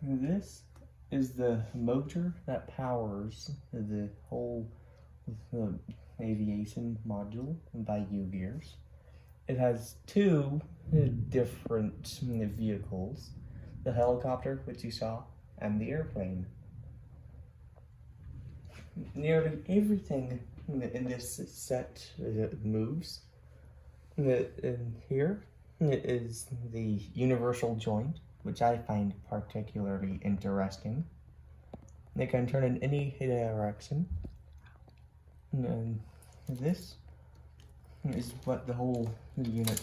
This is the motor that powers the whole aviation module by U-gears. It has two different vehicles, the helicopter, which you saw, and the airplane. Nearly everything in this set moves. And here is the universal joint, which I find particularly interesting. They can turn in any direction. And this is what the whole unit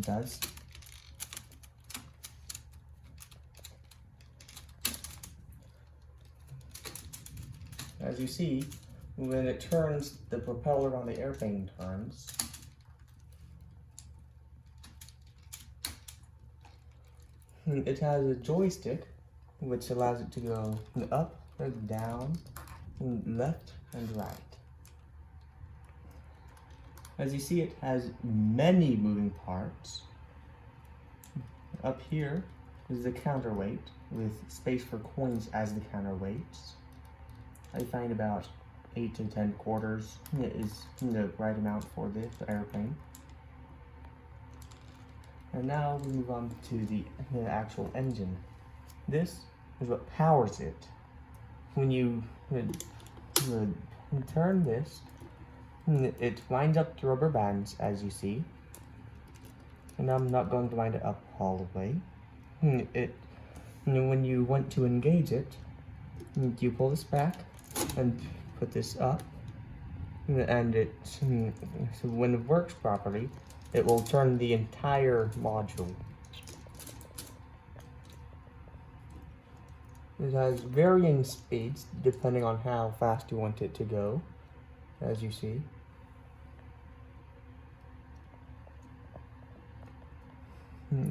does. As you see, when it turns, the propeller on the airplane turns. It has a joystick, which allows it to go up and down, left and right. As you see, it has many moving parts. Up here is the counterweight, with space for coins as the counterweights. I find about 8 to 10 quarters is the right amount for the airplane. And now we move on to the actual engine. This is what powers it. When you turn this, it winds up the rubber bands, as you see. And I'm not going to wind it up all the way. When you want to engage it, you pull this back and put this up, and so when it works properly, it will turn the entire module. It has varying speeds depending on how fast you want it to go, as you see.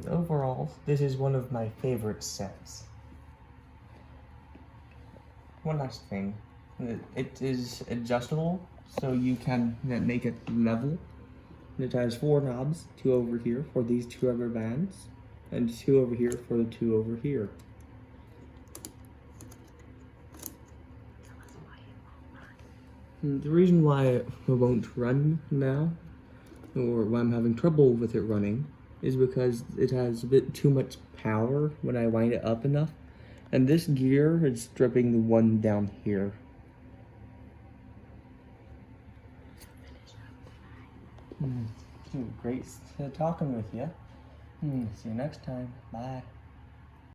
Overall, this is one of my favorite sets. One last thing, it is adjustable, so you can make it level. It has 4 knobs, 2 over here for these 2 rubber bands, and 2 over here for the 2 over here. The reason why it won't run now, or why I'm having trouble with it running, is because it has a bit too much power when I wind it up enough. And this gear is stripping the one down here. Great talking with you. See you next time. Bye.